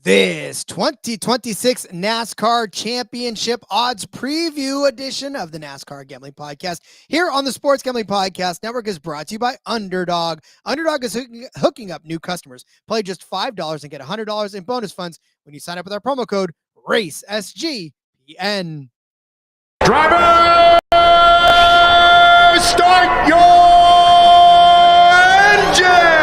This 2026 NASCAR Championship Odds Preview edition of the NASCAR Gambling Podcast here on the Sports Gambling Podcast Network is brought to you by Underdog. Underdog is hooking up new customers. Play just $5 and get $100 in bonus funds when you sign up with our promo code RACESGPN. Driver, start your engine!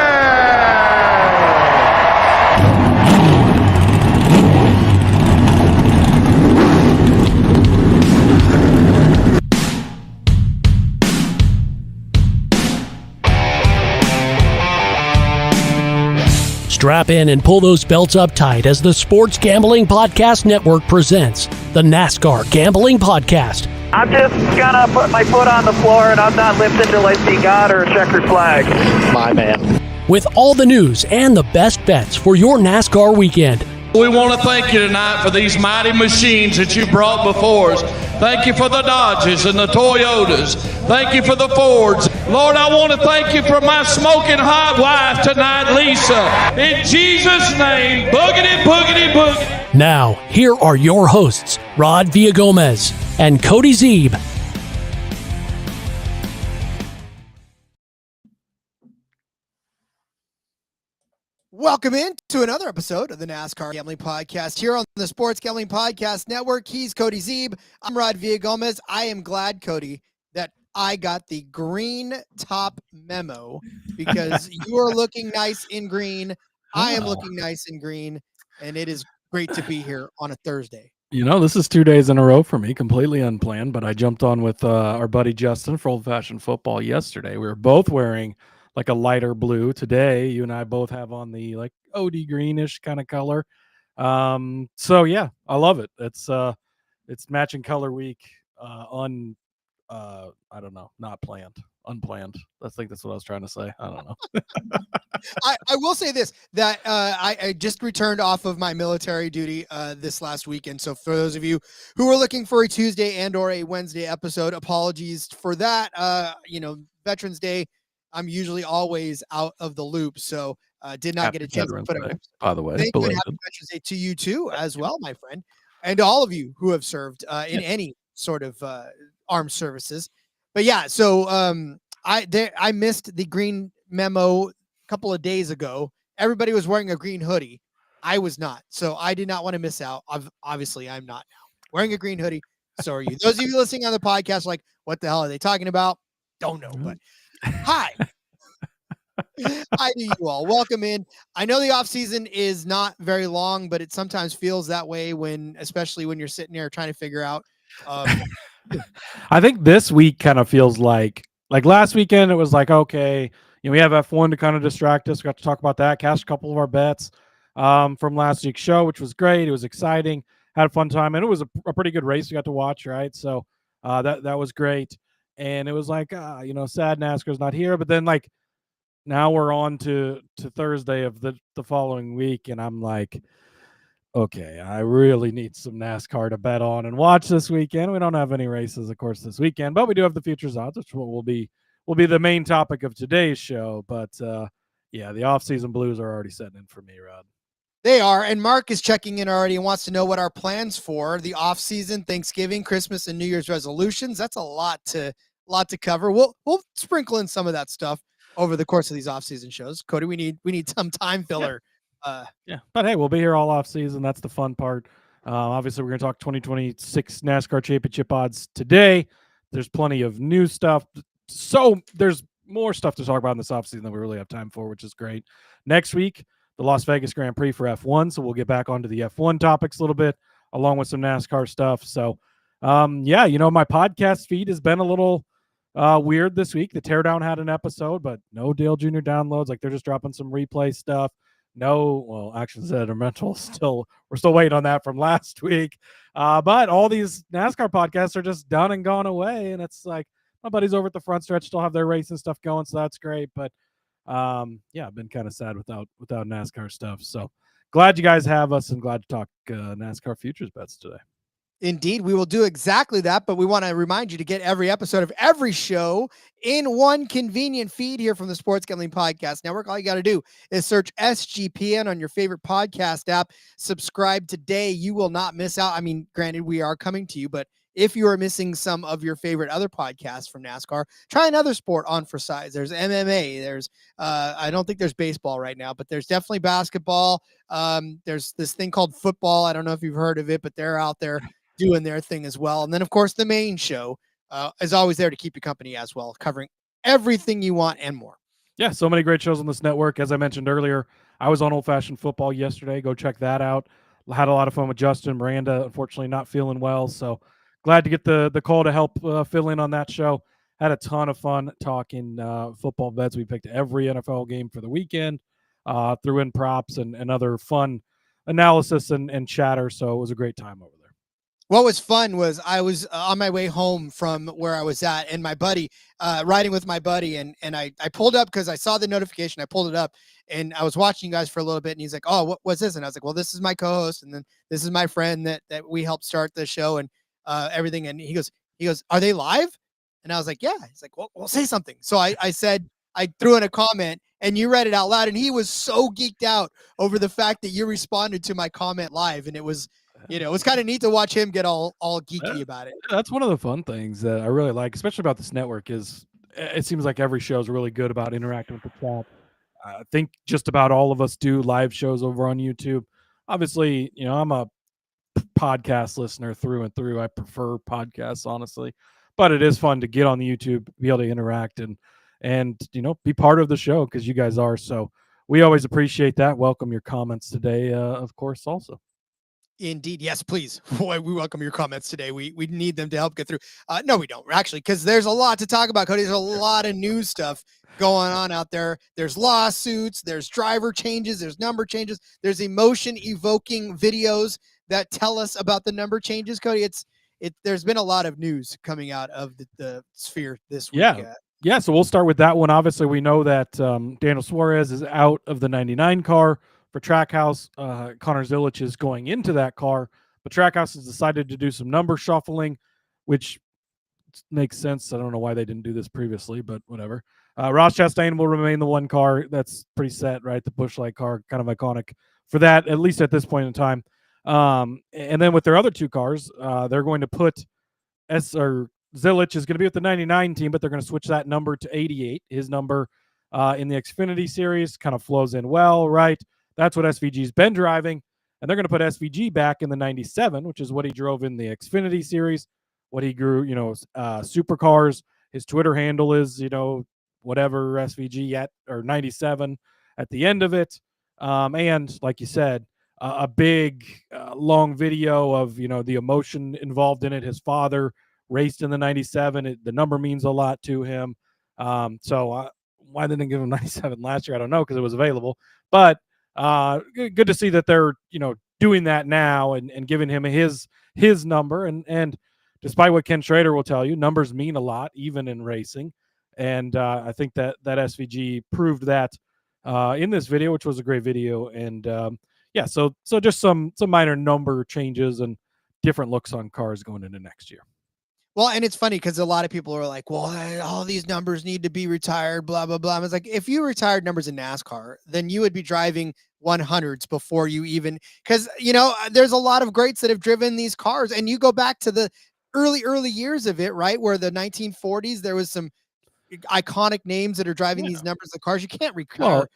Strap in and pull those belts up tight as the Sports Gambling Podcast Network presents the NASCAR Gambling Podcast. I'm just gonna put my foot on the floor and I'm not lifting till I see God or a checkered flag. My man. With all the news and the best bets for your NASCAR weekend. We want to thank you tonight for these mighty machines that you brought before us. Thank you for the Dodges and the Toyotas. Thank you for the Fords. Lord, I want to thank you for my smoking hot wife tonight, Lisa. In Jesus' name, boogity, boogity, boogity. Now, here are your hosts, Rod Villagomez and Cody Zeeb. Welcome in to another episode of the NASCAR Gambling Podcast here on the Sports Gambling Podcast Network. He's Cody Zeeb. I'm Rod Villagomez. I am glad, Cody, that I got the green top memo because you are looking nice in green. I am looking nice in green, and it is great to be here on a Thursday. You know, this is 2 days in a row for me, completely unplanned, but I jumped on with our buddy Justin for Old Fashioned Football yesterday. We were both wearing like a lighter blue. Today, you and I both have on the like OD greenish kind of color. So yeah, I love it. It's matching color week I don't know, not planned, unplanned. I think that's what I was trying to say. I don't know. I will say this, that I just returned off of my military duty this last weekend. So for those of you who are looking for a Tuesday and or a Wednesday episode, apologies for that. Veterans Day, I'm usually always out of the loop. So did not get a chance to put it. By the way, thank you, and happy Veterans Day to you too, as well, my friend, and to all of you who have served in any sort of armed services. But yeah, so I missed the green memo a couple of days ago. Everybody was wearing a green hoodie. I was not. So I did not want to miss out. Obviously, I'm not now wearing a green hoodie. So are you. Those of you listening on the podcast, like, what the hell are they talking about? Don't know, but hi. Hi to you all. Welcome in. I know the off season is not very long, but it sometimes feels that way especially when you're sitting there trying to figure out. I think this week kind of feels like last weekend. It was like, okay, we have F1 to kind of distract us. We got to talk about that, cash a couple of our bets from last week's show, which was great. It was exciting, had a fun time, and it was a pretty good race we got to watch, right? So that was great. And it was like, sad NASCAR's not here. But then like now we're on to Thursday of the following week, and I'm like, okay, I really need some NASCAR to bet on and watch this weekend. We don't have any races, of course, this weekend, but we do have the futures odds, which will be the main topic of today's show. But yeah, the off-season blues are already setting in for me, Rod. They are, and Mark is checking in already and wants to know what our plans for the off-season, Thanksgiving, Christmas, and New Year's resolutions. That's a lot to cover. We'll sprinkle in some of that stuff over the course of these off-season shows. Cody, we need some time filler. Yeah, but hey, we'll be here all off season. That's the fun part. Obviously, we're going to talk 2026 NASCAR Championship odds today. There's plenty of new stuff. So there's more stuff to talk about in this offseason than we really have time for, which is great. Next week, the Las Vegas Grand Prix for F1. So we'll get back onto the F1 topics a little bit, along with some NASCAR stuff. So, my podcast feed has been a little weird this week. The Teardown had an episode, but no Dale Jr. downloads. Like, they're just dropping some replay stuff. Actions Detrimental we're still waiting on that from last week. But all these NASCAR podcasts are just done and gone away. And it's like my buddies over at the front stretch still have their racing stuff going. So that's great. But I've been kind of sad without NASCAR stuff. So glad you guys have us and glad to talk NASCAR futures bets today. Indeed, we will do exactly that, but we want to remind you to get every episode of every show in one convenient feed here from the Sports Gambling Podcast Network. All you got to do is search SGPN on your favorite podcast app. Subscribe today. You will not miss out. I mean, granted, we are coming to you, but if you are missing some of your favorite other podcasts from NASCAR, try another sport on for size. There's MMA. There's, I don't think there's baseball right now, but there's definitely basketball. There's this thing called football. I don't know if you've heard of it, but they're out there doing their thing as well. And then, of course, the main show is always there to keep you company as well, covering everything you want and more. Yeah, so many great shows on this network. As I mentioned earlier, I was on Old Fashioned Football yesterday. Go check that out. Had a lot of fun with Justin. Miranda, unfortunately, not feeling well, so glad to get the call to help fill in on that show. Had a ton of fun talking football bets. We picked every NFL game for the weekend, threw in props and other fun analysis and chatter, so it was a great time over there. What was fun was I was on my way home from where I was at, and my buddy, riding with my buddy, and I pulled up because I saw the notification. I pulled it up, and I was watching you guys for a little bit, and he's like, "Oh, what's this?" And I was like, "Well, this is my co-host, and then this is my friend that we helped start the show and everything." And he goes, "Are they live?" And I was like, "Yeah." He's like, "Well, say something." So I said, I threw in a comment, and you read it out loud, and he was so geeked out over the fact that you responded to my comment live, and it was. It was kind of neat to watch him get all geeky about it. That's one of the fun things that I really like, especially about this network, is it seems like every show is really good about interacting with the chat. I think just about all of us do live shows over on YouTube. Obviously, I'm a podcast listener through and through. I prefer podcasts, honestly, but it is fun to get on the YouTube, be able to interact and be part of the show because you guys are. So we always appreciate that. Welcome your comments today, of course, also. Indeed. Yes, please. Boy, we welcome your comments today. We need them to help get through. No, we don't actually, because there's a lot to talk about, Cody. There's a lot of news stuff going on out there. There's lawsuits, there's driver changes, there's number changes, there's emotion evoking videos that tell us about the number changes, Cody. There's been a lot of news coming out of the sphere this week. Yeah. So we'll start with that one. Obviously, we know that Daniel Suarez is out of the 99 car. For Trackhouse, Connor Zilic is going into that car, but Trackhouse has decided to do some number shuffling, which makes sense. I don't know why they didn't do this previously, but whatever. Ross Chastain will remain the one car. That's pretty set, right? The Busch Light car, kind of iconic for that, at least at this point in time. And then with their other two cars, they're going to put Zilic is going to be with the 99 team, but they're going to switch that number to 88. His number in the Xfinity Series kind of flows in well, right? That's what SVG's been driving, and they're going to put SVG back in the 97, which is what he drove in the Xfinity Series, what he grew, supercars. His Twitter handle is, whatever SVG at, or 97 at the end of it. And like you said, a big, long video of, the emotion involved in it. His father raced in the 97. The number means a lot to him. So why they didn't give him 97 last year, I don't know, because it was available. But good to see that they're, doing that now and giving him his number. And despite what Ken Schrader will tell you, numbers mean a lot, even in racing. And I think that SVG proved that in this video, which was a great video. And so just some minor number changes and different looks on cars going into next year. Well, and it's funny because a lot of people are like, well, all these numbers need to be retired, blah, blah, blah. I was like, if you retired numbers in NASCAR, then you would be driving 100s before you even, because, there's a lot of greats that have driven these cars. And you go back to the early years of it, right? Where the 1940s, there was some iconic names that are driving these numbers of cars. You can't retire.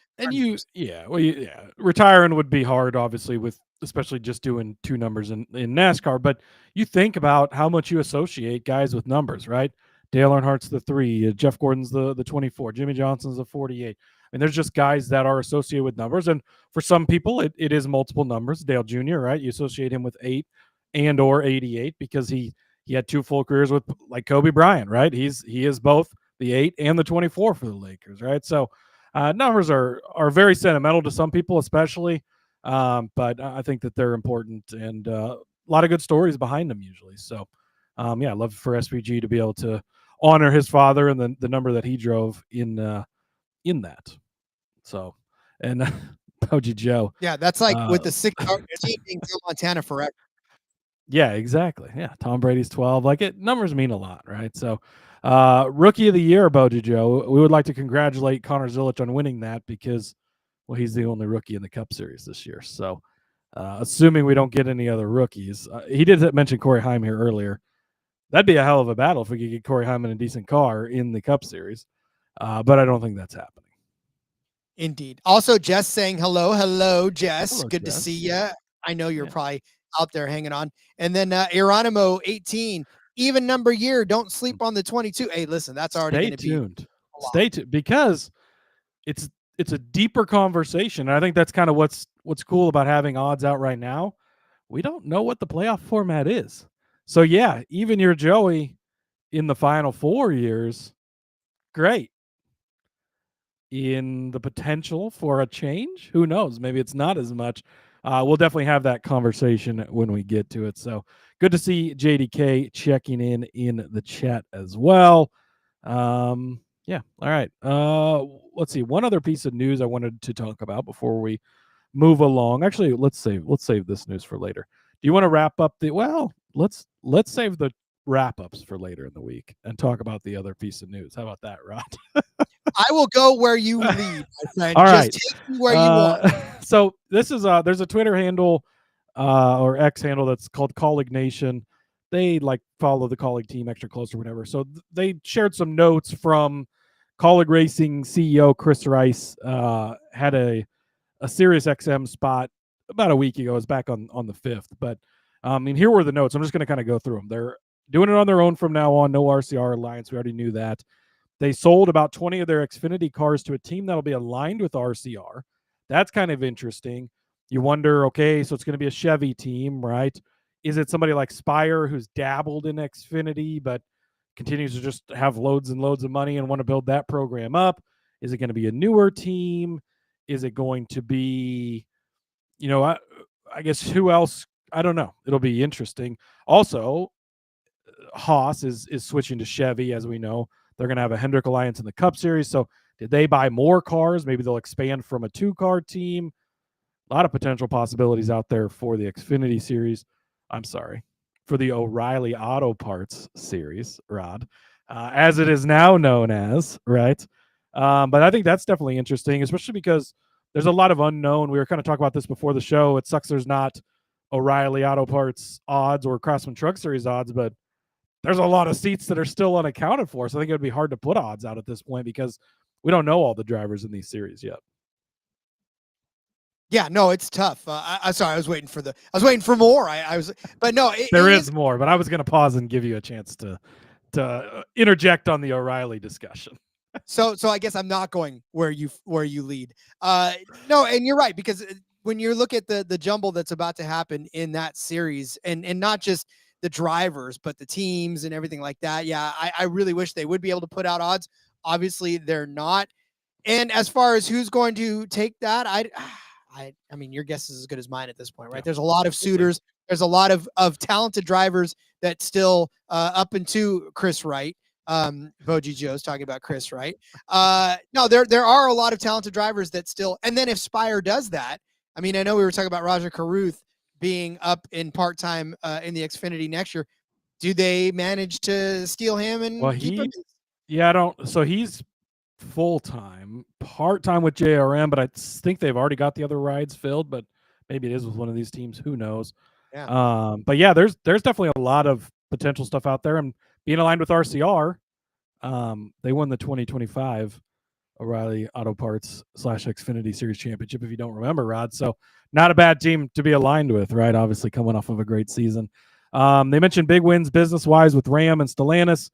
Retiring would be hard, obviously, with especially just doing two numbers in NASCAR. But you think about how much you associate guys with numbers, right? Dale Earnhardt's the 3, Jeff Gordon's the 24, Jimmy Johnson's the 48. And there's just guys that are associated with numbers. And for some people, it is multiple numbers. Dale Jr., right? You associate him with 8 and or 88 because he had 2 full careers with, like, Kobe Bryant, right? He is both the 8 and the 24 for the Lakers, right? So Numbers are very sentimental to some people, especially, but I think that they're important and a lot of good stories behind them usually. So, yeah, I'd love for SVG to be able to honor his father and the number that he drove in that. So, and Poji Joe. Yeah, that's like with the 6-car team being Joe Montana forever. Yeah, exactly. Yeah, Tom Brady's 12. Like numbers mean a lot, right? So, Rookie of the Year, Boji Joe. We would like to congratulate Connor Zilich on winning that because, well, he's the only rookie in the Cup Series this year. So, assuming we don't get any other rookies, he did mention Corey Heim here earlier. That'd be a hell of a battle if we could get Corey Heim in a decent car in the Cup Series, but I don't think that's happening. Indeed. Also, Jess saying hello, Jess. Hello, Good Jess. to see you. I know you're probably out there hanging on. And then Geronimo 18, even number year. Don't sleep on the 22. Hey, listen, that's already going to be. Stay tuned because it's a deeper conversation. And I think that's kind of what's cool about having odds out right now. We don't know what the playoff format is. So yeah, even your Joey in the final 4 years, great. In the potential for a change, who knows? Maybe it's not as much. We'll definitely have that conversation when we get to it. So good to see JDK checking in the chat as well. Yeah. All right. Let's see. One other piece of news I wanted to talk about before we move along. Actually, let's save this news for later. Do you want to wrap up let's save the wrap-ups for later in the week and talk about the other piece of news. How about that, Rod? I will go where you lead, my friend. All right. Just take me where you want. So this is there's a Twitter handle or X handle that's called Colleague Nation. They follow the Colleague team extra close or whatever. So they shared some notes from Colleague Racing CEO Chris Rice. Had a Sirius XM spot about a week ago. It was back on the 5th. But here were the notes. I'm just going to kind of go through them. They're doing it on their own from now on. No RCR alliance. We already knew that. They sold about 20 of their Xfinity cars to a team that'll be aligned with RCR. That's kind of interesting. You wonder, okay, so it's going to be a Chevy team, right? Is it somebody like Spire who's dabbled in Xfinity but continues to just have loads and loads of money and want to build that program up? Is it going to be a newer team? Is it going to be, I guess who else? I don't know. It'll be interesting. Also, Haas is switching to Chevy, as we know. They're going to have a Hendrick Alliance in the Cup Series. So did they buy more cars? Maybe they'll expand from a 2-car team. A lot of potential possibilities out there for the Xfinity Series. I'm sorry, for the O'Reilly Auto Parts Series, Rod, as it is now known as, right? But I think that's definitely interesting, especially because there's a lot of unknown. We were kind of talking about this before the show. It sucks there's not O'Reilly Auto Parts odds or Craftsman Truck Series odds, but there's a lot of seats that are still unaccounted for. So I think it would be hard to put odds out at this point because we don't know all the drivers in these series yet. Yeah, no, it's tough. I'm sorry. I was waiting for more. But no, there is more, but I was going to pause and give you a chance to interject on the O'Reilly discussion. So I guess I'm not going where you lead. No, and you're right, because when you look at the jumble that's about to happen in that series and not just the drivers, but the teams and everything like that. Yeah, I really wish they would be able to put out odds. Obviously, they're not. And as far as who's going to take that, I mean, your guess is as good as mine at this point, right? Yeah. There's a lot of suitors. There's a lot of talented drivers that still up into Chris Wright. Boji Joe's talking about Chris Wright. No, there are a lot of talented drivers that still. And then if Spire does that, I mean, I know we were talking about Roger Carruth being up in part-time in the Xfinity next year. Do they manage to steal him and keep him? Yeah, I don't. So he's full-time, part-time with JRM, but I think they've already got the other rides filled, but maybe it is with one of these teams. Who knows? Yeah. But yeah, there's definitely a lot of potential stuff out there. And being aligned with RCR, they won the 2025 O'Reilly Auto Parts / Xfinity Series Championship, if you don't remember, Rod. So not a bad team to be aligned with, right? Obviously coming off of a great season. They mentioned big wins business-wise with Ram and Stellantis.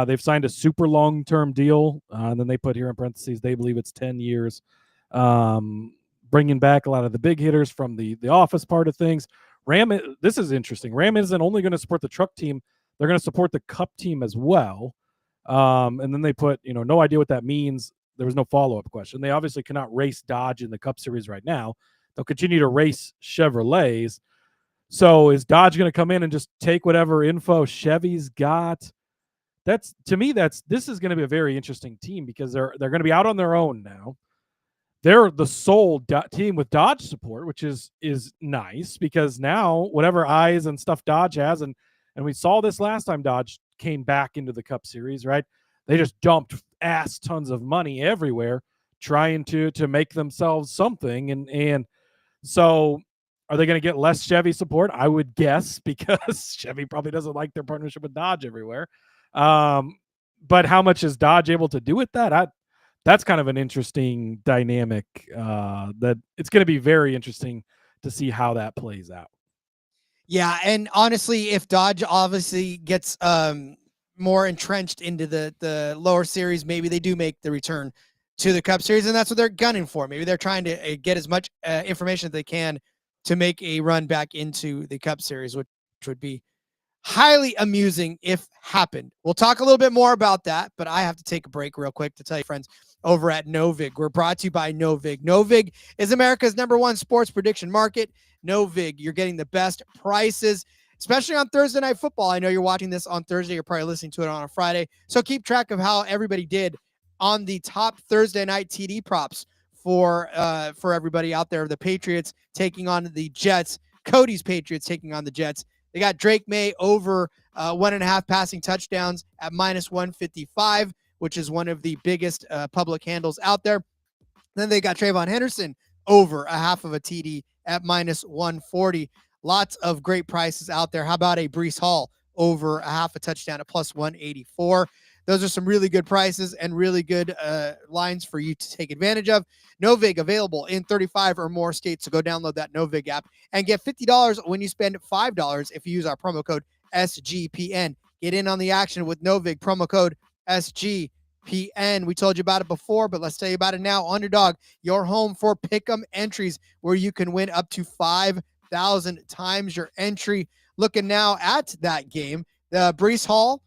They've signed a super long-term deal. And then they put here in parentheses, they believe it's 10 years. Bringing back a lot of the big hitters from the office part of things. Ram, this is interesting. Ram isn't only going to support the truck team. They're going to support the Cup team as well. And then they put, no idea what that means. there was no follow-up question. They obviously cannot race Dodge in the Cup Series right now. They'll continue to race Chevrolets. So is Dodge going to come in and just take whatever info Chevy's got? This is going to be a very interesting team because they're going to be out on their own now. They're the sole team with Dodge support, which is nice because now whatever eyes and stuff Dodge has, and we saw this last time Dodge came back into the Cup Series, right? They just dumped ass tons of money everywhere trying to make themselves something. And so are they going to get less Chevy support? I would guess, because Chevy probably doesn't like their partnership with Dodge everywhere. But how much is Dodge able to do with that? That's kind of an interesting dynamic that it's going to be very interesting to see how that plays out. Yeah, and honestly, if Dodge obviously gets more entrenched into the lower series, maybe they do make the return to the Cup Series, and that's what they're gunning for. Maybe they're trying to get as much information as they can to make a run back into the Cup Series, which would be highly amusing if happened. We'll talk a little bit more about that, but I have to take a break real quick to tell you, friends, over at Novig. We're brought to you by Novig. Novig is America's #1 sports prediction market. Novig, you're getting the best prices, especially on Thursday Night Football. I know you're watching this on Thursday. You're probably listening to it on a Friday. So keep track of how everybody did on the top Thursday night TD props for everybody out there. The Patriots taking on the Jets. Cody's Patriots taking on the Jets. They got Drake May over 1.5 passing touchdowns at -155, which is one of the biggest public handles out there. Then they got Trayvon Henderson over 0.5 of a TD at -140. Lots of great prices out there. How about a Preece Hall over 0.5 a touchdown at +184? Those are some really good prices and really good lines for you to take advantage of. Novig available in 35 or more states. So go download that Novig app and get $50 when you spend $5 if you use our promo code SGPN. Get in on the action with Novig, promo code SGPN. We told you about it before, but let's tell you about it now. Underdog, your home for pick'em entries where you can win up to 5,000 times your entry. Looking now at that game, the Preece Hall,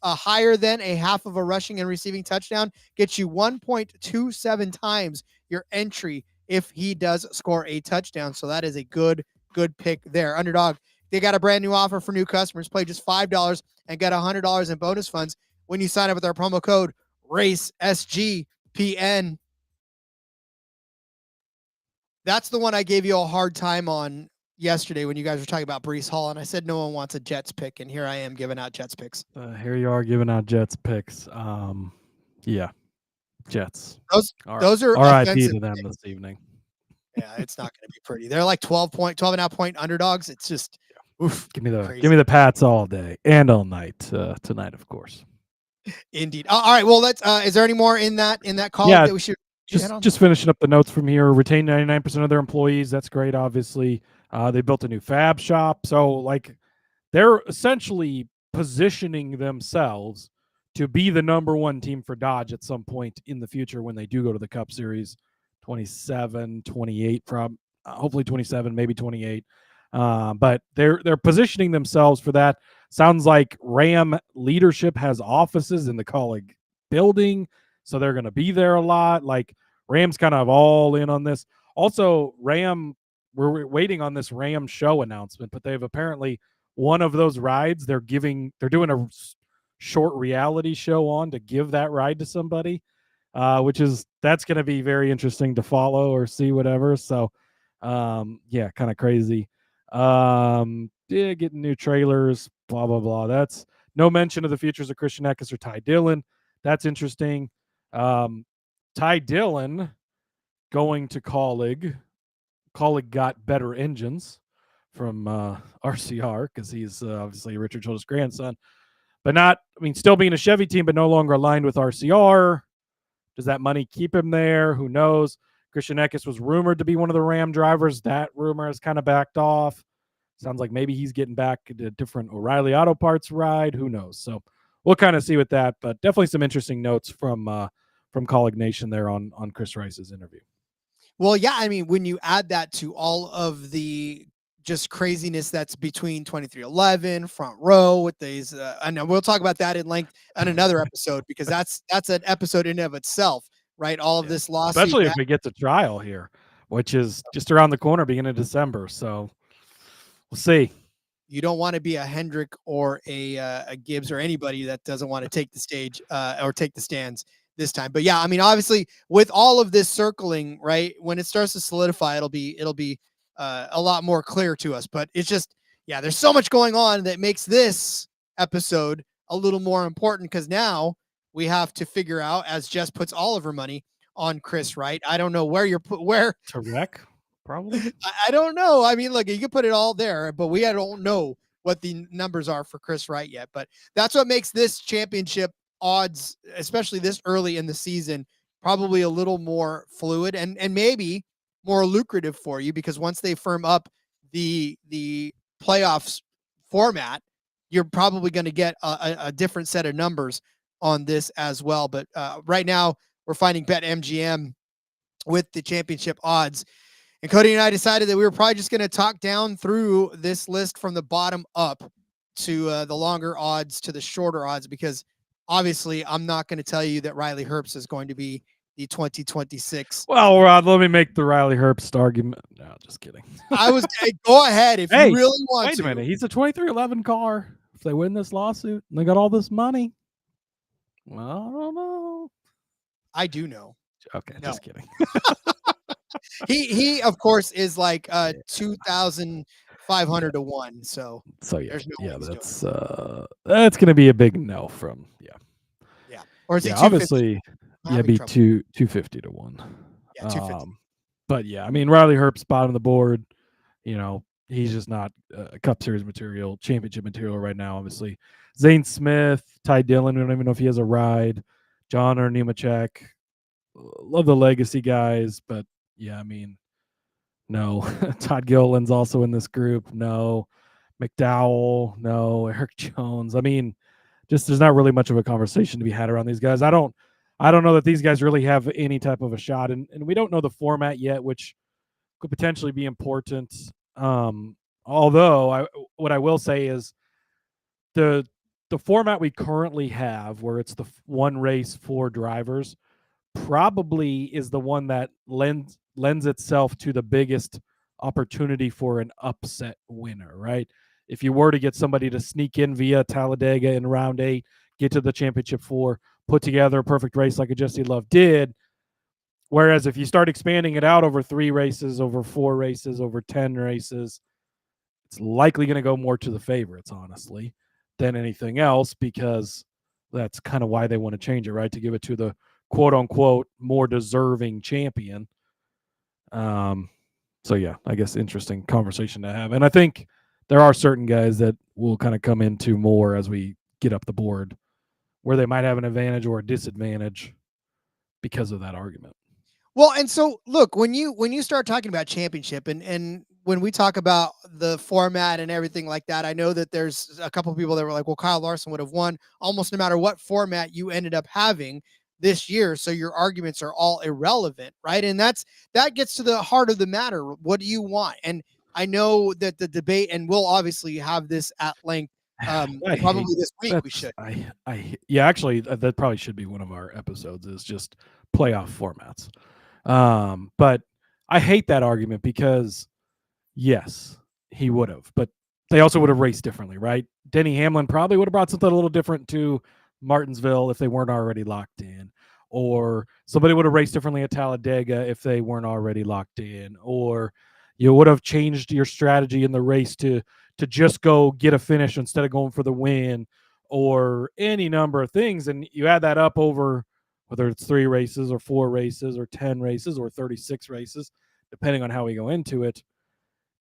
higher than 0.5 of a rushing and receiving touchdown, gets you 1.27 times your entry if he does score a touchdown. So that is a good pick there. Underdog, they got a brand new offer for new customers. Play just $5 and get $100 in bonus funds when you sign up with our promo code RACESGPN. That's the one I gave you a hard time on yesterday when you guys were talking about Preece Hall, and I said no one wants a Jets pick, and here I am giving out Jets picks. Here you are giving out Jets picks. Yeah, Jets. Those are RIP to them this evening. Yeah, it's not going to be pretty. They're like 12.5 point underdogs. It's just oof. Give me the Pats all day and all night. Tonight, of course. Indeed. All right. Well, let's. Is there any more in that call that we should? Just finishing up the notes from here. Retain 99% of their employees. That's great. Obviously, they built a new fab shop, so like they're essentially positioning themselves to be the #1 team for Dodge at some point in the future when they do go to the Cup Series, 27, 28, hopefully 27, maybe 28. But they're positioning themselves for that. Sounds like Ram leadership has offices in the Colleague building, so they're going to be there a lot. Like Ram's kind of all in on this. Also, we're waiting on this Ram show announcement, but they've apparently one of those rides they're doing a short reality show on to give that ride to somebody, that's going to be very interesting to follow or see, whatever. So, yeah, kind of crazy. Getting new trailers, blah, blah, blah. That's no mention of the futures of Christian Eckes or Ty Dillon. That's interesting. Ty Dillon going to Colleague. Colleague got better engines from RCR because he's obviously Richard Childress' grandson, but still being a Chevy team, but no longer aligned with RCR. Does that money keep him there? Who knows? Christian Eckes was rumored to be one of the Ram drivers. That rumor has kind of backed off. Sounds like maybe he's getting back to a different O'Reilly Auto Parts ride. Who knows? So we'll kind of see with that, but definitely some interesting notes from Colleague Nation there on Chris Rice's interview. Well, yeah, I mean, when you add that to all of the just craziness that's between 2311, front row with these, and we'll talk about that in length on another episode because that's an episode in and of itself. right? All of this lawsuit, especially if we get to trial here, which is just around the corner, beginning of December. So we'll see. You don't want to be a Hendrick or a Gibbs or anybody that doesn't want to take the stage or take the stands this time. But yeah, I mean, obviously with all of this circling, right, when it starts to solidify, it'll be a lot more clear to us. But it's just, yeah, there's so much going on that makes this episode a little more important, because now we have to figure out, as Jess puts all of her money on Chris, right? I don't know where to wreck. Probably. I don't know. I mean, look, you can put it all there, but we don't know what the numbers are for Chris Wright yet. But that's what makes this championship odds, especially this early in the season, probably a little more fluid and maybe more lucrative for you, because once they firm up the playoffs format, you're probably going to get a different set of numbers on this as well. But right now we're finding BetMGM with the championship odds. And Cody and I decided that we were probably just going to talk down through this list from the bottom up to the longer odds to the shorter odds, because obviously I'm not going to tell you that Riley Herbst is going to be the 2026. Well, Rod, let me make the Riley Herbst argument. No, just kidding. Go ahead if you really want to. Wait a minute. He's a 2311 car. If they win this lawsuit and they got all this money, well, I don't know. I do know. Okay, no. Just kidding. He of course is like 2,500 to 1. So yeah, there's no that's gonna be a big no from or is it obviously be 250 to 1. Yeah, 250. But yeah, I mean Riley Herbst bottom of the board. You know, he's just not Cup Series material, championship material right now. Obviously, Zane Smith, Ty Dillon. We don't even know if he has a ride. John or Nemechek. Love the legacy guys, but yeah, I mean, no. Todd Gilliland's also in this group. No. McDowell. No. Eric Jones. I mean, just there's not really much of a conversation to be had around these guys. I don't know that these guys really have any type of a shot, and we don't know the format yet, which could potentially be important. Although what I will say is the format we currently have, where it's the one race, 4 drivers, probably is the one that lends itself to the biggest opportunity for an upset winner, right? If you were to get somebody to sneak in via Talladega in round 8, get to the championship 4, put together a perfect race like a Jesse Love did, whereas if you start expanding it out over 3 races, over 4 races, over 10 races, it's likely going to go more to the favorites, honestly, than anything else, because that's kind of why they want to change it, right? To give it to the quote-unquote more deserving champion. So yeah, I guess interesting conversation to have. And I think there are certain guys that will kind of come into more as we get up the board where they might have an advantage or a disadvantage because of that argument. Well, and so look, when you start talking about championship and when we talk about the format and everything like that, I know that there's a couple of people that were like, well, Kyle Larson would have won almost no matter what format you ended up having this year. So your arguments are all irrelevant, right? And that gets to the heart of the matter. What do you want? And I know that the debate, and we'll obviously have this at length probably this week. We should. Actually, that probably should be one of our episodes, is just playoff formats. But I hate that argument because yes, he would have, but they also would have raced differently, right? Denny Hamlin probably would have brought something a little different to Martinsville if they weren't already locked in, or somebody would have raced differently at Talladega if they weren't already locked in, or you would have changed your strategy in the race to just go get a finish instead of going for the win, or any number of things. And you add that up over whether it's 3 races or 4 races or 10 races or 36 races, depending on how we go into it,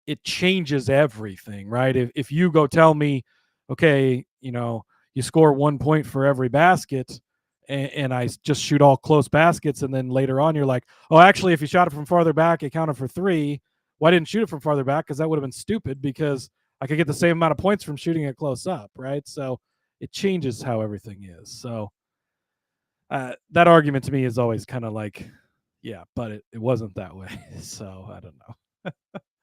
it changes everything, right? If you go tell me, okay, you score 1 point for every basket, and I just shoot all close baskets, and then later on you're like, oh, actually, if you shot it from farther back, it counted for 3. Why didn't shoot it from farther back? Because that would have been stupid, because I could get the same amount of points from shooting it close up, right? So it changes how everything is. So that argument to me is always kind of like, yeah, but it wasn't that way. So I don't know.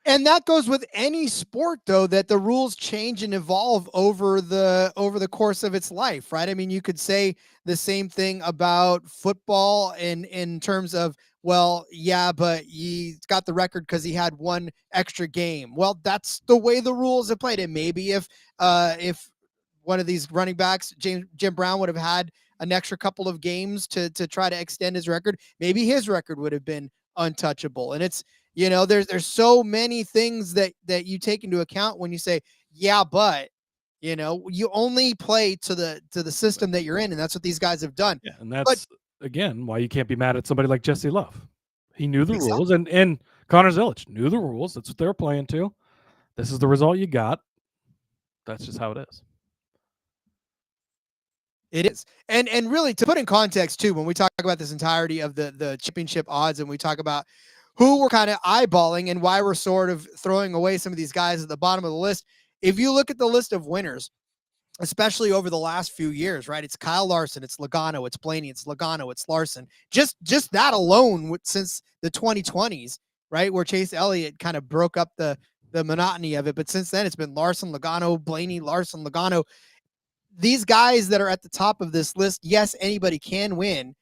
And that goes with any sport, though, that the rules change and evolve over the course of its life, right? I mean, you could say the same thing about football in terms of, well, yeah, but he got the record because he had one extra game. Well, that's the way the rules have played. And maybe if one of these running backs, Jim Brown, would have had an extra couple of games to try to extend his record, maybe his record would have been untouchable. And it's, there's so many things that you take into account when you say, yeah, but you only play to the system that you're in, and that's what these guys have done. Yeah, and that's again why you can't be mad at somebody like Jesse Love. He knew the rules, and Connor Zilic knew the rules. That's what they were playing to. This is the result you got. That's just how it is. It is. And really, to put in context too, when we talk about this entirety of the championship odds, and we talk about who we're kind of eyeballing and why we're sort of throwing away some of these guys at the bottom of the list. If you look at the list of winners, especially over the last few years, right? It's Kyle Larson, it's Logano, it's Blaney, it's Logano, it's Larson. Just that alone since the 2020s, right? Where Chase Elliott kind of broke up the monotony of it. But since then, it's been Larson, Logano, Blaney, Larson, Logano. These guys that are at the top of this list, yes, anybody can win,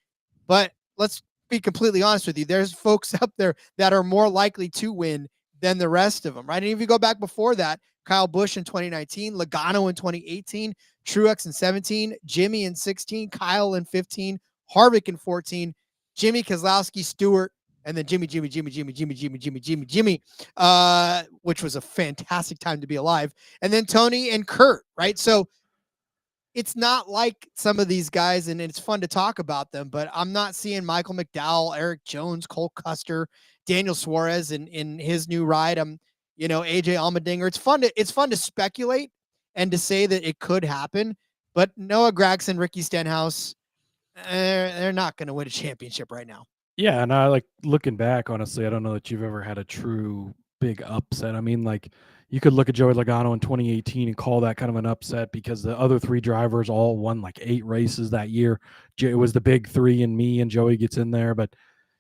but let's be completely honest with you. There's folks up there that are more likely to win than the rest of them, right? And if you go back before that, Kyle Busch in 2019, Logano in 2018, Truex in 17, Jimmy in 16, Kyle in 15, Harvick in 14, Jimmy, Keselowski, Stewart, and then Jimmy, which was a fantastic time to be alive. And then Tony and Kurt, right? So it's not like some of these guys, and it's fun to talk about them, but I'm not seeing Michael McDowell, Eric Jones, Cole Custer, Daniel Suarez in his new ride. AJ Allmendinger. It's fun to speculate and to say that it could happen, but Noah Gragson, Ricky Stenhouse, they're not going to win a championship right now. Yeah, and I like looking back, honestly, I don't know that you've ever had a true big upset. I mean, like, you could look at Joey Logano in 2018 and call that kind of an upset because the other three drivers all won like 8 races that year. It was the big three and me, and Joey gets in there. But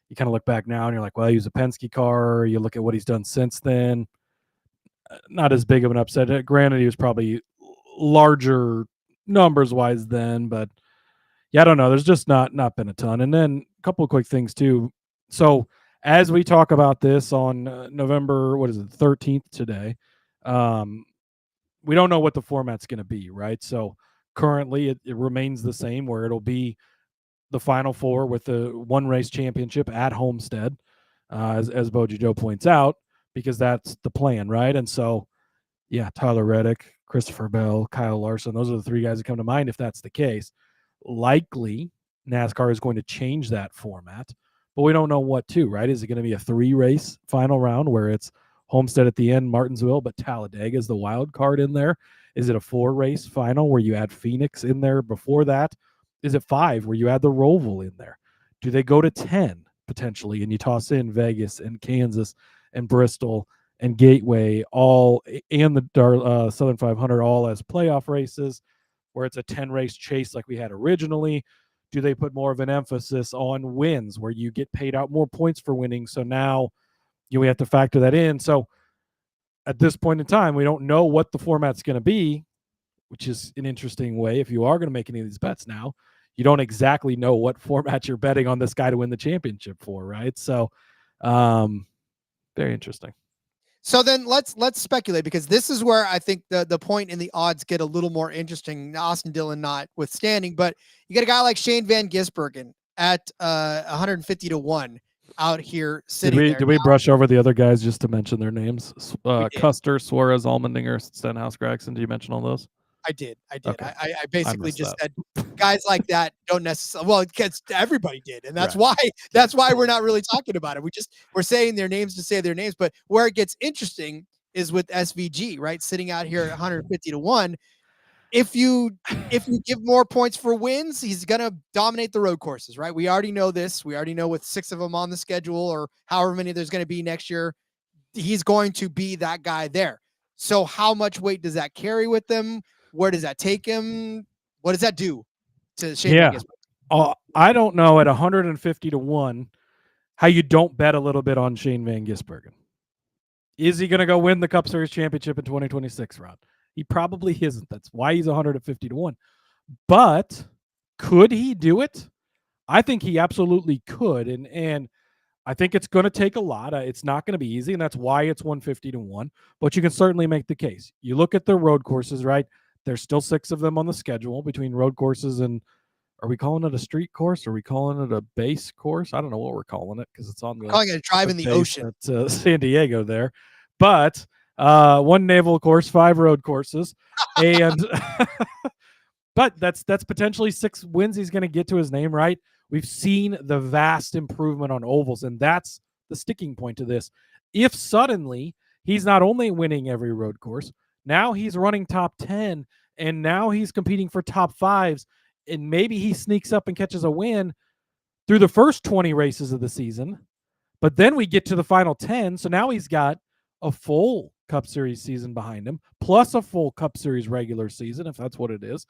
you kind of look back now and you're like, well, he was a Penske car. You look at what he's done since then. Not as big of an upset. Granted, he was probably larger numbers-wise then, but yeah, I don't know. There's just not been a ton. And then a couple of quick things too. So as we talk about this on November, 13th today, we don't know what the format's going to be, right? So currently it remains the same, where it'll be the Final Four with the one race championship at Homestead, as Boji Joe points out, because that's the plan, right? And so, yeah, Tyler Reddick, Christopher Bell, Kyle Larson, those are the 3 guys that come to mind if that's the case. Likely, NASCAR is going to change that format, but we don't know what to, right? Is it going to be a 3-race final round where it's Homestead at the end, Martinsville, but Talladega is the wild card in there? Is it a 4-race final where you add Phoenix in there before that? Is it 5 where you add the Roval in there? Do they go to 10 potentially, and you toss in Vegas and Kansas and Bristol and Gateway all, and the Southern 500 all as playoff races, where it's a 10-race chase like we had originally? Do they put more of an emphasis on wins where you get paid out more points for winning? So now we have to factor that in. So at this point in time, we don't know what the format's going to be, which is an interesting way. If you are going to make any of these bets now, you don't exactly know what format you're betting on this guy to win the championship for, right? So very interesting. So then let's speculate, because this is where I think the point in the odds get a little more interesting. Austin Dillon notwithstanding, but you get a guy like Shane van Gisbergen at 150 to 1 out here sitting there. Did we brush over the other guys just to mention their names? Custer, Suarez, Allmendinger, Stenhouse, Gragson. Did you mention all those? I did. Okay. I basically just said guys like that don't necessarily. Well, everybody did, and that's right. That's why we're not really talking about it. We're saying their names to say their names. But where it gets interesting is with SVG, right, sitting out here at 150 to 1. If you give more points for wins, he's gonna dominate the road courses, right? We already know this. We already know with 6 of them on the schedule, or however many there's going to be next year, he's going to be that guy there. So how much weight does that carry with them? Where does that take him? What does that do to Shane van Gisbergen? I don't know at 150 to 1 how you don't bet a little bit on Shane van Gisbergen. Is he going to go win the Cup Series championship in 2026, Ron? He probably isn't. That's why he's 150 to 1. But could he do it? I think he absolutely could. And I think it's going to take a lot. It's not going to be easy, and that's why it's 150 to 1. But you can certainly make the case. You look at the road courses, right? There's still 6 of them on the schedule between road courses and, are we calling it a street course? Are we calling it a base course? I don't know what we're calling it because it's on the calling it a drive in the ocean at San Diego there. But 1 naval course, 5 road courses, and but that's potentially 6 wins he's going to get to his name, right? We've seen the vast improvement on ovals, and that's the sticking point to this. If suddenly he's not only winning every road course, now he's running top 10, and now he's competing for top 5s, and maybe he sneaks up and catches a win through the first 20 races of the season, but then we get to the final 10, so now he's got a full Cup Series season behind him, plus a full Cup Series regular season, if that's what it is.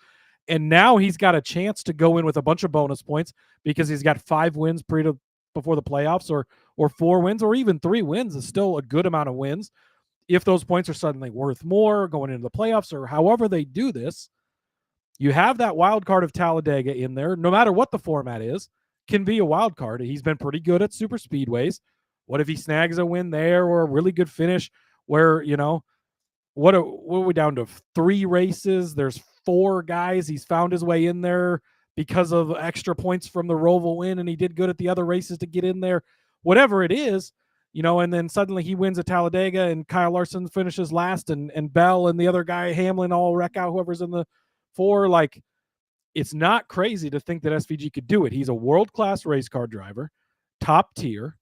And now he's got a chance to go in with a bunch of bonus points because he's got 5 wins before the playoffs, or 4 wins, or even 3 wins is still a good amount of wins. If those points are suddenly worth more going into the playoffs, or however they do this, you have that wild card of Talladega in there, no matter what the format is, can be a wild card. He's been pretty good at super speedways. What if he snags a win there, or a really good finish where, what are we down to 3 races? There's 4 guys. He's found his way in there because of extra points from the Roval win, and he did good at the other races to get in there. Whatever it is, and then suddenly he wins at Talladega, and Kyle Larson finishes last, and Bell and the other guy, Hamlin, all wreck out whoever's in the 4. Like, it's not crazy to think that SVG could do it. He's a world-class race car driver, top tier,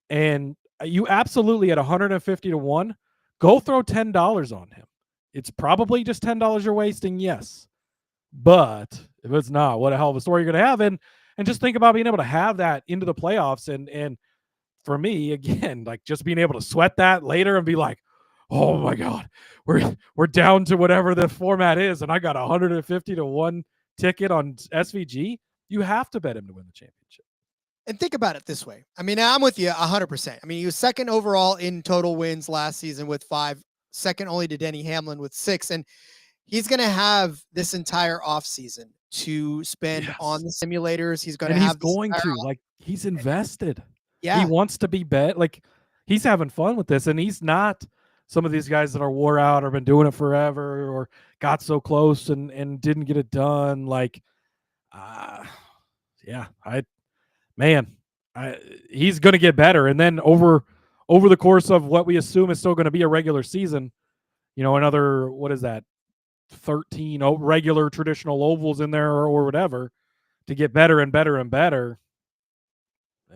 and you absolutely at 150 to 1, go throw $10 on him. It's probably just $10 you're wasting, yes. But if it's not, what a hell of a story you're going to have. And just think about being able to have that into the playoffs. And for me, again, like just being able to sweat that later and be like, oh my God, we're down to whatever the format is, and I got 150 to 1 ticket on SVG. You have to bet him to win the championship. And think about it this way. I mean, I'm with you 100%. I mean, he was second overall in total wins last season with 5, second only to Denny Hamlin with 6. And he's going to have this entire offseason to spend on the simulators. He's going to have he's invested. Yeah. He wants to be bet. Like, he's having fun with this, and he's not some of these guys that are wore out or been doing it forever or got so close and didn't get it done. Like, he's going to get better. And then over the course of what we assume is still going to be a regular season, another, 13 regular traditional ovals in there or whatever to get better and better and better.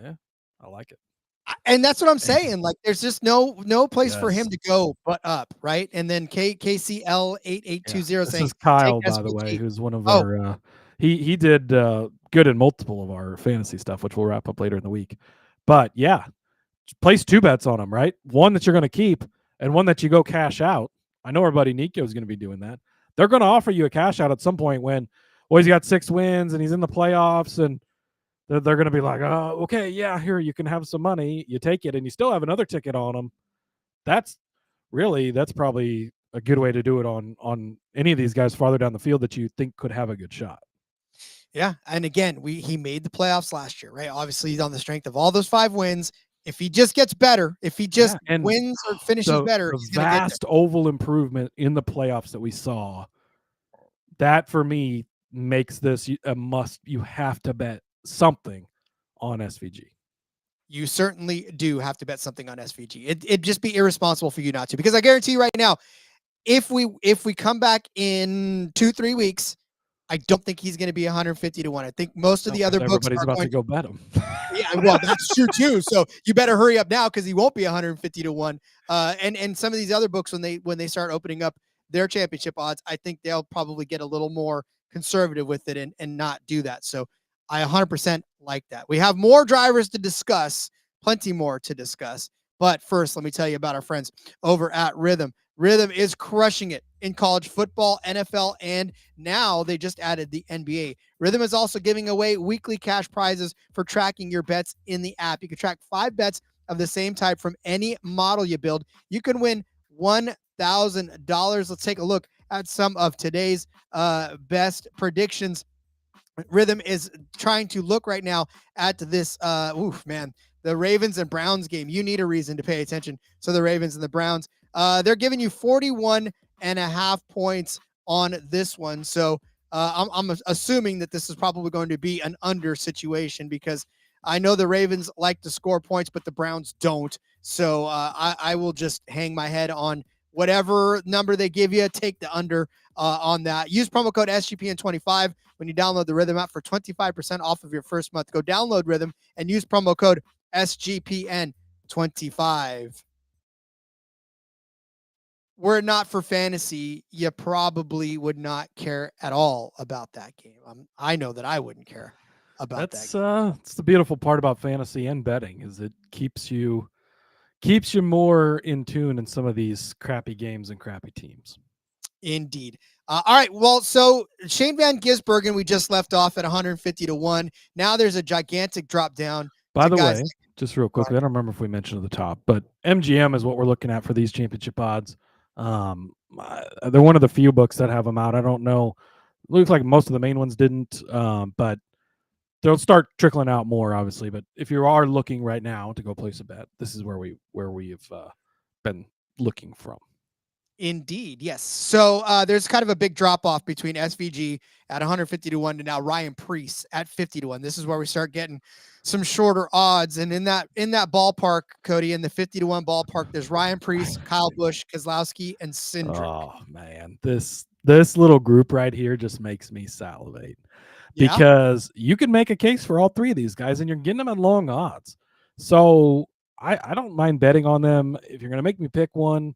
Yeah, I like it. And that's what I'm saying. Like, there's just no place for him to go but up, right? And then KCL 8820 saying, this is Kyle, by the way, who's one of our he did good in multiple of our fantasy stuff, which we'll wrap up later in the week. But yeah, place 2 bets on him, right? One that you're going to keep and one that you go cash out. I know our buddy Nico is going to be doing that. They're going to offer you a cash out at some point when, he's got 6 wins and he's in the playoffs, and they're going to be like, oh, okay, yeah, here, you can have some money. You take it, and you still have another ticket on them. That's probably a good way to do it on any of these guys farther down the field that you think could have a good shot. Yeah, and again, he made the playoffs last year, right? Obviously, he's on the strength of all those 5 wins. If he just gets better, if he just wins or finishes better, the vast oval improvement in the playoffs that we saw, that for me makes this a must. You have to bet something on SVG. You certainly do have to bet something on SVG. It'd just be irresponsible for you not to, because I guarantee you right now, if we come back in 2-3 weeks, I don't think he's going to be 150 to 1. I think most of the other books everybody's about to go bet him. Yeah, well, that's true too. So you better hurry up now, because he won't be 150 to 1. And some of these other books, when they start opening up their championship odds, I think they'll probably get a little more conservative with it and not do that. So I 100% like that. We have more drivers to discuss, plenty more to discuss. But first, let me tell you about our friends over at Rhythm. Rhythm is crushing it in college football, NFL, and now they just added the NBA. Rhythm is also giving away weekly cash prizes for tracking your bets in the app. You can track 5 bets of the same type from any model you build, you can win $1,000. Let's take a look at some of today's best predictions. Rhythm is trying to look right now at this. The Ravens and Browns game. You need a reason to pay attention. So the Ravens and the Browns, they're giving you 41.5 points on this one. So I'm assuming that this is probably going to be an under situation because I know the Ravens like to score points, but the Browns don't. So I will just hang my head on whatever number they give you. Take the under on that. Use promo code SGPN25 when you download the Rhythm app for 25% off of your first month. Go download Rhythm and use promo code SGPN25. Were it not for fantasy, you probably would not care at all about that game. I know that I wouldn't care about that game. It's the beautiful part about fantasy and betting is it keeps you more in tune in some of these crappy games and crappy teams. Indeed. All right. Well, so Shane van Gisbergen, we just left off at 150-1. Now there's a gigantic drop down. By the way, just real quickly, I don't remember if we mentioned at the top, but MGM is what we're looking at for these championship odds. They're one of the few books that have them out. I don't know. It looks like most of the main ones didn't, but they'll start trickling out more, obviously. But if you are looking right now to go place a bet, this is where we've been looking from. Indeed, yes. So there's kind of a big drop off between SVG at 150-1 to now Ryan Preece at 50-1. This is where we start getting some shorter odds, and in that ballpark, Cody, in the 50-1 ballpark, there's Ryan Preece, Kyle Busch, Keselowski, and Cindric. Oh man, this little group right here just makes me salivate because you can make a case for all three of these guys, and you're getting them at long odds. So I don't mind betting on them. If you're going to make me pick one,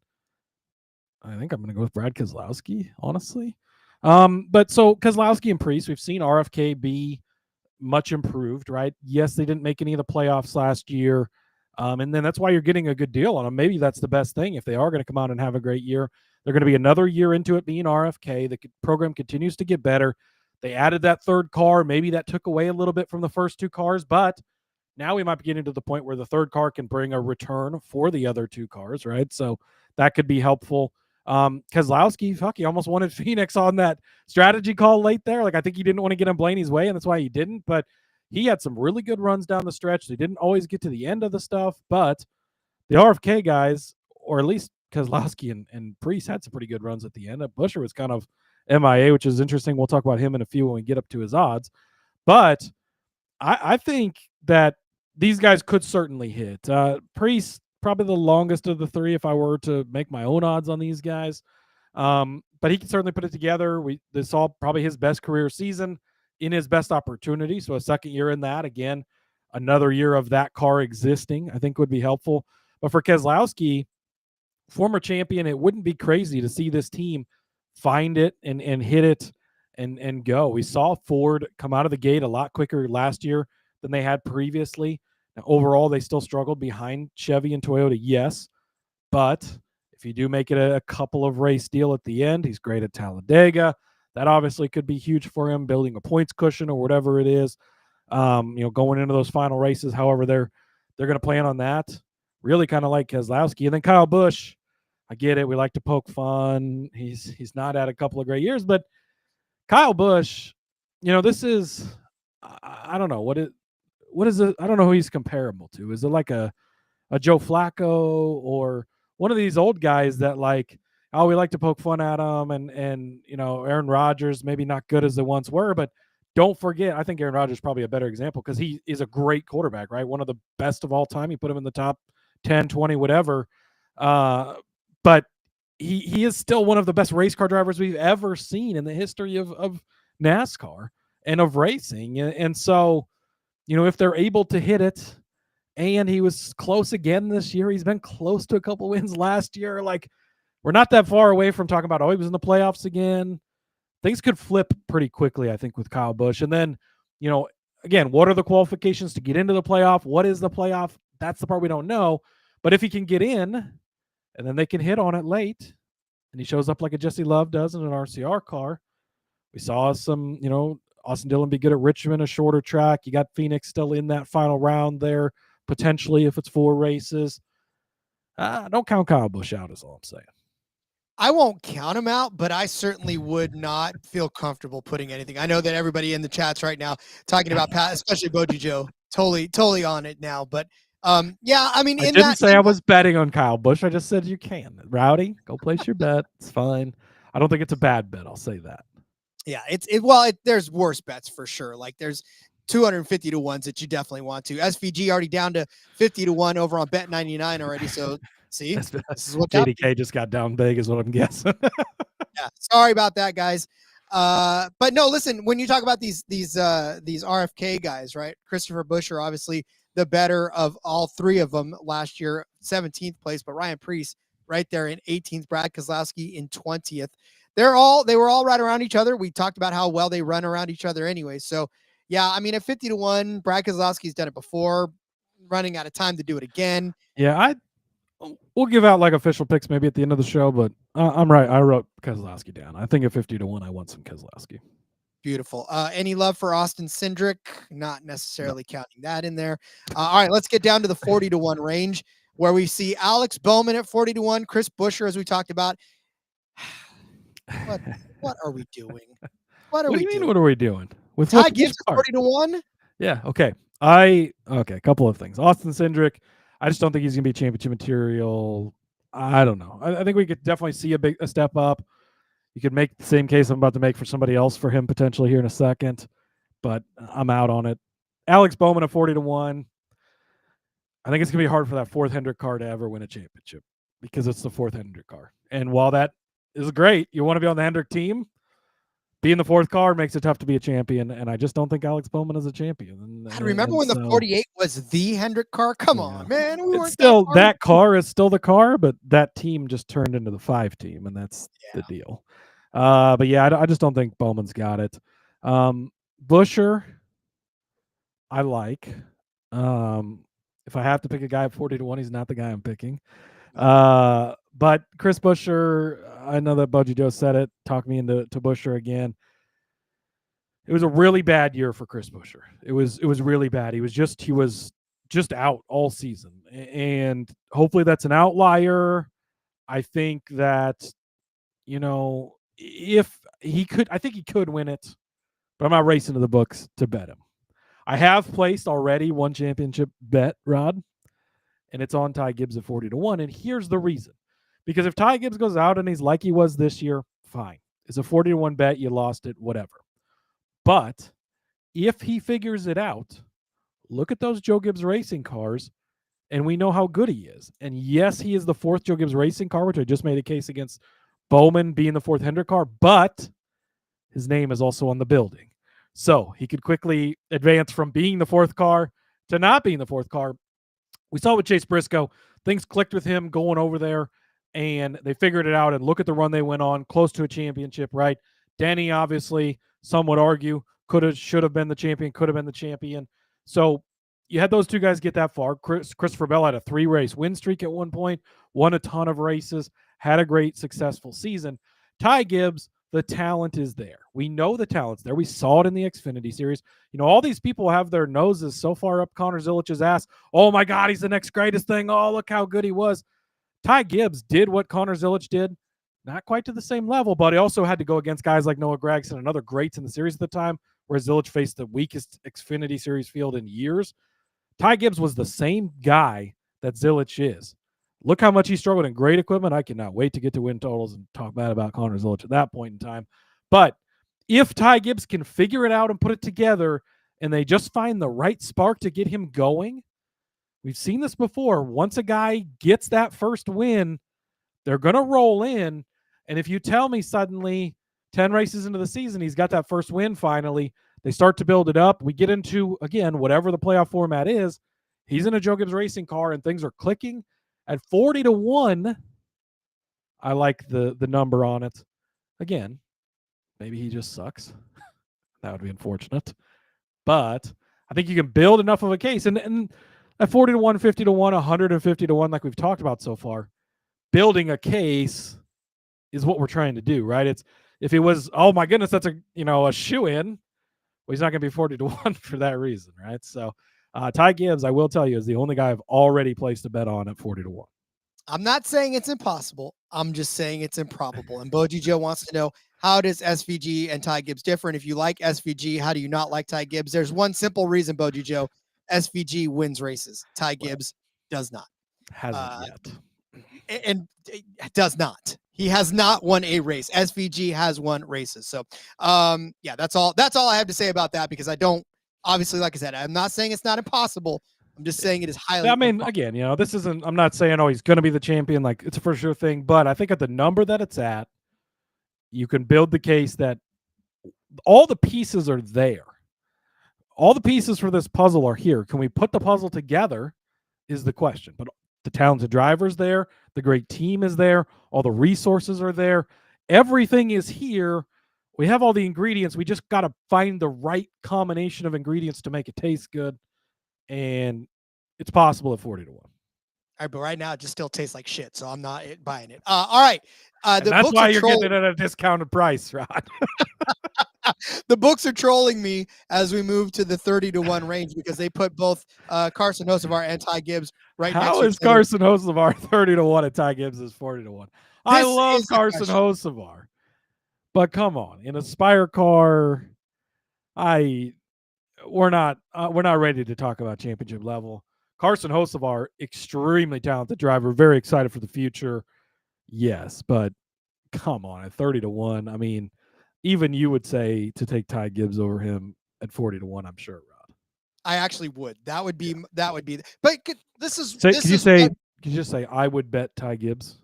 I think I'm going to go with Brad Keselowski, honestly. But so Keselowski and Preece, we've seen RFK be much improved, right? Yes, they didn't make any of the playoffs last year. And then that's why you're getting a good deal on them. Maybe that's the best thing. If they are going to come out and have a great year, they're going to be another year into it being RFK. The program continues to get better. They added that third car. Maybe that took away a little bit from the first two cars, but now we might be getting to the point where the third car can bring a return for the other two cars, right? So that could be helpful. Keselowski, he almost wanted Phoenix on that strategy call late there. Like, I think he didn't want to get in Blaney's way, and that's why he didn't. But he had some really good runs down the stretch. They didn't always get to the end of the stuff, but the RFK guys, or at least Keselowski and Preece, had some pretty good runs at the end. Buescher was kind of MIA, which is interesting. We'll talk about him in a few when we get up to his odds. But I think that these guys could certainly hit. Preece, probably the longest of the three if I were to make my own odds on these guys. But he can certainly put it together. This saw probably his best career season in his best opportunity. So a second year in that, again, another year of that car existing, I think would be helpful. But for Keselowski, former champion, it wouldn't be crazy to see this team find it and hit it and go. We saw Ford come out of the gate a lot quicker last year than they had previously. Now, overall, they still struggled behind Chevy and Toyota, yes. But if you do make it a couple of race deal at the end, he's great at Talladega. That obviously could be huge for him, building a points cushion or whatever it is. Going into those final races, however they're going to plan on that. Really kind of like Keselowski. And then Kyle Busch, I get it. We like to poke fun. He's not had a couple of great years, but Kyle Busch, this is, I don't know what is it? I don't know who he's comparable to. Is it like a Joe Flacco or one of these old guys that we like to poke fun at him and Aaron Rodgers, maybe not good as they once were, but don't forget, I think Aaron Rodgers is probably a better example because he is a great quarterback, right? One of the best of all time. You put him in the top 10, 20, whatever. But he is still one of the best race car drivers we've ever seen in the history of NASCAR and of racing. And so, if they're able to hit it, and he was close again this year, he's been close to a couple wins last year. We're not that far away from talking about, he was in the playoffs again. Things could flip pretty quickly, I think, with Kyle Busch. And then, again, what are the qualifications to get into the playoff? What is the playoff? That's the part we don't know. But if he can get in, and then they can hit on it late, and he shows up like a Jesse Love does in an RCR car. We saw some, Austin Dillon be good at Richmond, a shorter track. You got Phoenix still in that final round there potentially if it's 4 races. Don't count Kyle Busch out is all I'm saying. I won't count him out, but I certainly would not feel comfortable putting anything. I know that everybody in the chats right now talking about Pat, especially Boji Joe, totally on it now. But yeah, I mean, I didn't say I was betting on Kyle Busch. I just said you can. Rowdy, go place your bet. It's fine. I don't think it's a bad bet. I'll say that. Yeah, there's worse bets for sure. Like there's 250 to 1s that you definitely want to. SVG already down to 50 to 1 over on Bet 99 already. So see, this is what JDK just got down big, is what I'm guessing. Yeah, sorry about that, guys. But no, listen, when you talk about these RFK guys, right? Christopher Buescher, obviously the better of all 3 of them last year, 17th place, but Ryan Preece right there in 18th, Brad Keselowski in 20th. They were all right around each other. We talked about how well they run around each other anyway. So yeah, I mean, at 50 to 1, Brad Keselowski's done it before, running out of time to do it again. Yeah, we'll give out like official picks maybe at the end of the show, but I'm right. I wrote Keselowski down. I think at 50 to 1, I want some Keselowski. Beautiful. Any love for Austin Cindric? Not necessarily counting that in there. All right, let's get down to the 40 to 1 range where we see Alex Bowman at 40 to 1, Chris Buescher, as we talked about. What are we doing? What do you mean? What are we doing? With Ty Gibbs 40 to 1? Yeah. Okay. A couple of things. Austin Cindric, I just don't think he's going to be championship material. I don't know. I think we could definitely see a step up. You could make the same case I'm about to make for somebody else for him potentially here in a second, but I'm out on it. Alex Bowman at 40 to 1. I think it's going to be hard for that 4th Hendrick car to ever win a championship because it's the 4th Hendrick car. And while that is great, you want to be on the Hendrick team, being the 4th car makes it tough to be a champion, and I just don't think Alex Bowman is a champion. I remember when the 48 was the Hendrick car? Come on, man. It's still that car is still the car, but that team just turned into the 5 team, and that's the deal. But yeah, I just don't think Bowman's got it. Buescher, I like. If I have to pick a guy at 40 to 1, he's not the guy I'm picking. But Chris Buescher, I know that Boji Joe said it, talked me into Buescher again. It was a really bad year for Chris Buescher. It was really bad. He was just out all season. And hopefully that's an outlier. I think that, if he could, I think he could win it, but I'm not racing to the books to bet him. I have placed already one championship bet, Rod, and it's on Ty Gibbs at 40 to 1. And here's the reason. Because if Ty Gibbs goes out and he's like he was this year, fine. It's a 40 to 1 bet. You lost it, whatever. But if he figures it out, look at those Joe Gibbs racing cars, and we know how good he is. And yes, he is the 4th Joe Gibbs racing car, which I just made a case against Bowman being the 4th Hendrick car, but his name is also on the building. So he could quickly advance from being the 4th car to not being the 4th car. We saw with Chase Briscoe, things clicked with him going over there, and they figured it out. And look at the run they went on, close to a championship, right? Denny, obviously, some would argue, should have been the champion, could have been the champion. So you had those 2 guys get that far. Christopher Bell had a 3-race win streak at one point, won a ton of races, had a great, successful season. Ty Gibbs, the talent is there. We know the talent's there. We saw it in the Xfinity Series. All these people have their noses so far up Connor Zilich's ass. Oh, my God, he's the next greatest thing. Oh, look how good he was. Ty Gibbs did what Connor Zilich did. Not quite to the same level, but he also had to go against guys like Noah Gragson and other greats in the series at the time, where Zilich faced the weakest Xfinity Series field in years. Ty Gibbs was the same guy that Zilich is. Look how much he struggled in great equipment. I cannot wait to get to win totals and talk bad about Connor Zilich at that point in time. But if Ty Gibbs can figure it out and put it together, and they just find the right spark to get him going, we've seen this before. Once a guy gets that first win, they're going to roll in. And if you tell me suddenly 10 races into the season, he's got that first win finally, they start to build it up. We get into, again, whatever the playoff format is, he's in a Joe Gibbs racing car and things are clicking. At 40 to 1, I like the number on it. Again, maybe he just sucks. That would be unfortunate. But I think you can build enough of a case. And at 40 to 1, 50 to 1, 150 to 1, like we've talked about so far, building a case is what we're trying to do, right? It's if it was, oh my goodness, that's a shoe-in. Well, he's not going to be 40 to 1 for that reason, right? So Ty Gibbs, I will tell you, is the only guy I've already placed a bet on at 40-1. I'm not saying it's impossible. I'm just saying it's improbable. And Boji Joe wants to know, how does SVG and Ty Gibbs differ? And if you like SVG, how do you not like Ty Gibbs? There's one simple reason, Boji Joe. SVG wins races. Ty Gibbs does not. Hasn't yet. And does not. He has not won a race. SVG has won races. So, yeah, that's all I have to say about that, because I don't, obviously, like I said, I'm not saying it's not impossible. I'm just saying it is highly. I mean, again, this isn't, I'm not saying, he's going to be the champion. Like, it's a for sure thing. But I think at the number that it's at, you can build the case that all the pieces are there. All the pieces for this puzzle are here. Can we put the puzzle together is the question. But the talented driver's there. The great team is there. All the resources are there. Everything is here. We have all the ingredients. We just got to find the right combination of ingredients to make it taste good. And it's possible at 40-1. All right, but right now it just still tastes like shit, so I'm not buying it. All right. That's why you're getting it at a discounted price, Rod. The books are trolling me as we move to the 30-1 range, because they put both Carson Hocevar and Ty Gibbs right next to each other. How is Carson Hocevar 30-1 and Ty Gibbs is 40-1? I love Carson Hocevar. But come on, in a Spire car, we're not ready to talk about championship level. Carson Hocevar, extremely talented driver, very excited for the future. Yes, but come on, at 30-1, I mean, even you would say to take Ty Gibbs over him at 40-1, I'm sure, Rod. I actually would. That would be. But this is. Could you just say I would bet Ty Gibbs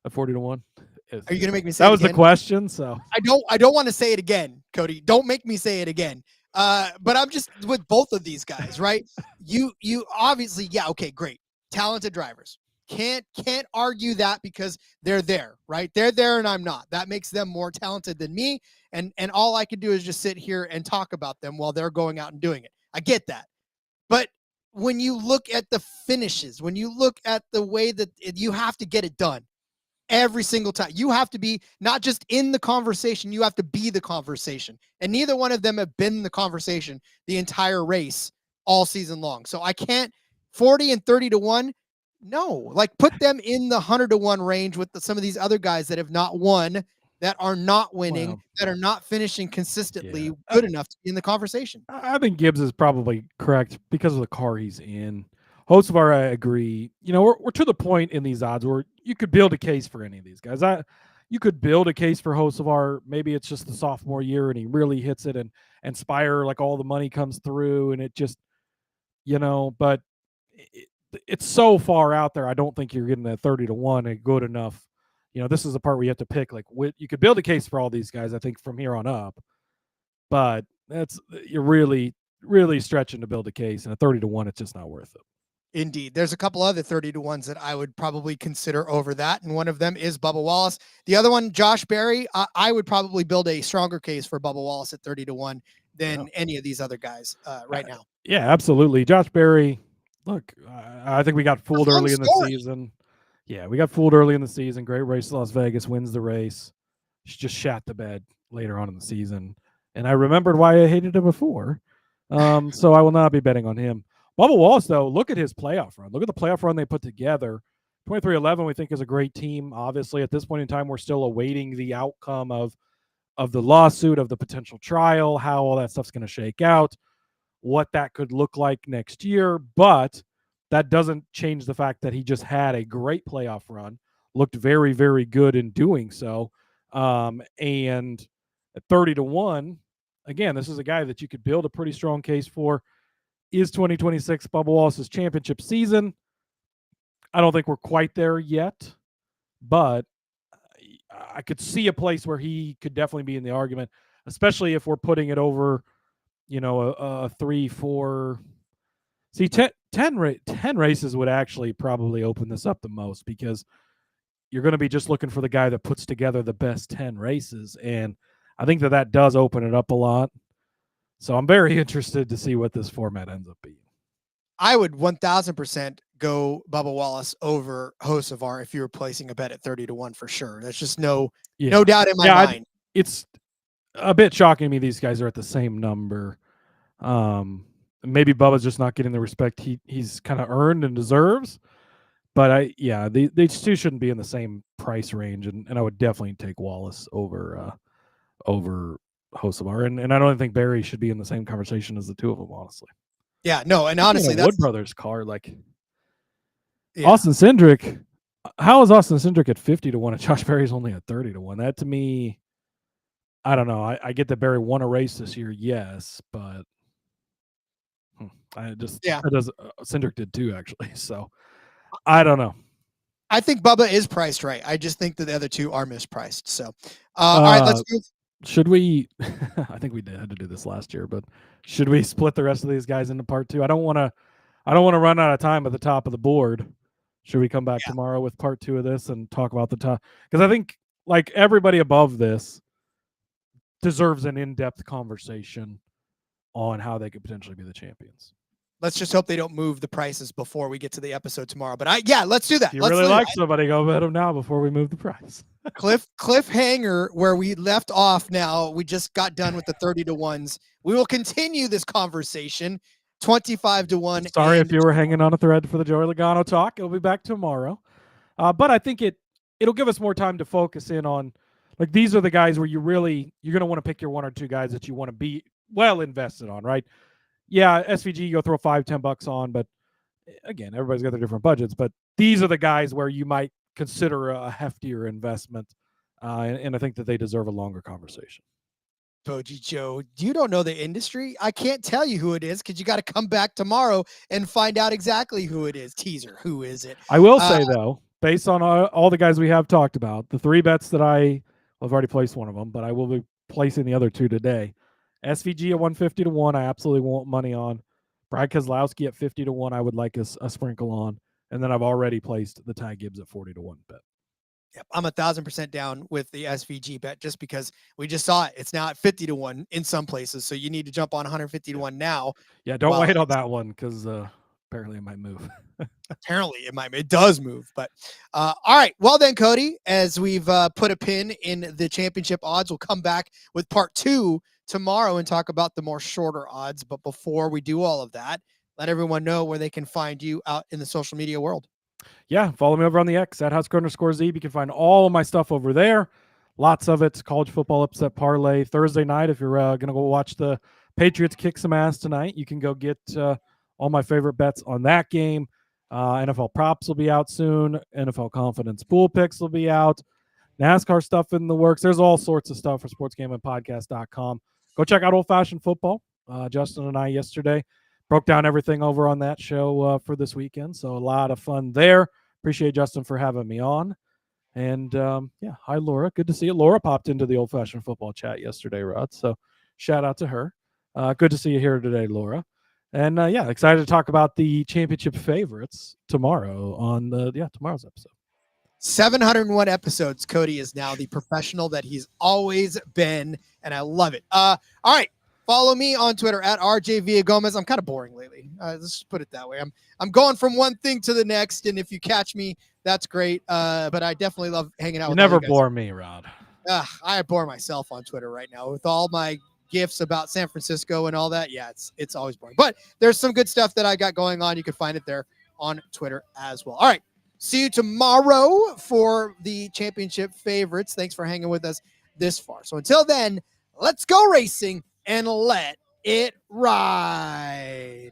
at 40-1? Are you going to make me say that was the question? So I don't want to say it again, Cody. Don't make me say it again. But I'm just with both of these guys, right? You obviously, yeah, okay, great, talented drivers. Can't argue that, because they're there, right? They're there and I'm not. That makes them more talented than me. And all I can do is just sit here and talk about them while they're going out and doing it. I get that. But when you look at the finishes, when you look at the way that you have to get it done every single time, you have to be not just in the conversation, you have to be the conversation. And neither one of them have been in the conversation the entire race all season long. So I can't 40 and 30-1. No, like put them in the 100-1 range with some of these other guys that have not won, that are not winning, that are not finishing consistently good enough to be in the conversation. I think Gibbs is probably correct because of the car he's in. Hocevar, I agree. We're to the point in these odds where you could build a case for any of these guys. You could build a case for Hocevar. Maybe it's just the sophomore year and he really hits it, and Spire, like all the money comes through and it just, but it's so far out there. I don't think you're getting that 30-1 and good enough. This is the part where you have to pick. Like, you could build a case for all these guys, I think, from here on up. But you're really, really stretching to build a case, and at 30-1, it's just not worth it. Indeed. There's a couple other 30-1s that I would probably consider over that, and one of them is Bubba Wallace. The other one, Josh Berry, I would probably build a stronger case for Bubba Wallace at 30-1 than any of these other guys right now. Yeah, absolutely. Josh Berry, look, I think we got fooled early in the season. Yeah, we got fooled early in the season. Great race, Las Vegas, wins the race. She just shat the bed later on in the season. And I remembered why I hated him before. So I will not be betting on him. Bubba Wallace, though, look at his playoff run. Look at the playoff run they put together. 23-11, we think, is a great team. Obviously, at this point in time, we're still awaiting the outcome of the lawsuit, of the potential trial, how all that stuff's going to shake out, what that could look like next year. But that doesn't change the fact that he just had a great playoff run, looked very, very good in doing so. And at 30-1, again, this is a guy that you could build a pretty strong case for. Is 2026 Bubba Wallace's championship season? I don't think we're quite there yet, but I could see a place where he could definitely be in the argument, especially if we're putting it over, a 3-4. See, 10 races would actually probably open this up the most, because you're going to be just looking for the guy that puts together the best 10 races. And I think that does open it up a lot. So I'm very interested to see what this format ends up being. I would 1,000% go Bubba Wallace over Hocevar if you were placing a bet at 30-1 for sure. There's just no doubt in my mind. It's a bit shocking to me these guys are at the same number. maybe Bubba's just not getting the respect he's kind of earned and deserves. But they two shouldn't be in the same price range, and I would definitely take Wallace over Hocevar, and I don't think Barry should be in the same conversation as the two of them, honestly. Yeah, no, and honestly, that's Wood Brothers car. Like yeah. Austin Cindric, how is Austin Cindric at 50-1 and Josh Berry's only at 30-1? That to me, I don't know. I get that Barry won a race this year, yes, but Cindric did too, actually. So I don't know. I think Bubba is priced right. I just think that the other two are mispriced. So, all right, let's move. Should we? I think we had to do this last year, but should we split the rest of these guys into part two? I don't want to run out of time at the top of the board. Should we come back tomorrow with part two of this and talk about the top? Because I think like everybody above this deserves an in-depth conversation on how they could potentially be the champions. Let's just hope they don't move the prices before we get to the episode tomorrow. But let's do that. If you really like somebody, go bet them now before we move the price. Cliffhanger where we left off. Now we just got done with the 30-1s. We will continue this conversation. 25-1. Sorry if you were hanging on a thread for the Joey Logano talk. It'll be back tomorrow. But I think it'll give us more time to focus in on, like, these are the guys where you're going to want to pick your one or two guys that you want to be well invested on, right? Yeah, SVG, you go throw $5-10 on, but again, everybody's got their different budgets. But these are the guys where you might consider a heftier investment, and I think that they deserve a longer conversation. Boji Joe, you don't know the industry. I can't tell you who it is because you got to come back tomorrow and find out exactly who it is. Teaser, who is it? I will say, though, based on all the guys we have talked about, the three bets that I've already placed one of them, but I will be placing the other two today. SVG at 150-1, I absolutely want money on. Brad Keselowski at 50-1, I would like a sprinkle on. And then I've already placed the Ty Gibbs at 40-1 bet. Yep, I'm 1,000% down with the SVG bet just because we just saw it. It's now at 50-1 in some places, so you need to jump on 150-1 now. Yeah, don't wait on that one because apparently it might move. Apparently it does move. But all right, well then, Cody, as we've put a pin in the championship odds, we'll come back with part two tomorrow and talk about the more shorter odds. But before we do all of that, let everyone know where they can find you out in the social media world. Yeah, follow me over on the X at @Husker_Zeeb. You can find all of my stuff over there. Lots of it. College football upset parlay Thursday night. If you're going to go watch the Patriots kick some ass tonight, you can go get all my favorite bets on that game. NFL props will be out soon. NFL confidence pool picks will be out. NASCAR stuff in the works. There's all sorts of stuff for sportsgamblingpodcast.com. Go check out Old Fashioned Football. Justin and I yesterday broke down everything over on that show for this weekend. So a lot of fun there. Appreciate Justin for having me on. And hi, Laura. Good to see you. Laura popped into the Old Fashioned Football chat yesterday, Rod. So shout out to her. Good to see you here today, Laura. And excited to talk about the championship favorites tomorrow on tomorrow's episode. 701 episodes. Cody is now the professional that he's always been, and I love it. All right. Follow me on Twitter at RJ Villagomez. I'm kind of boring lately. Let's just put it that way. I'm going from one thing to the next, and if you catch me, that's great. But I definitely love hanging out. You with never you guys. bore me, Rod. I bore myself on Twitter right now with all my gifts about San Francisco and all that. Yeah, it's always boring. But there's some good stuff that I got going on. You can find it there on Twitter as well. All right. See you tomorrow for the championship favorites. Thanks for hanging with us this far. So until then, let's go racing and let it ride.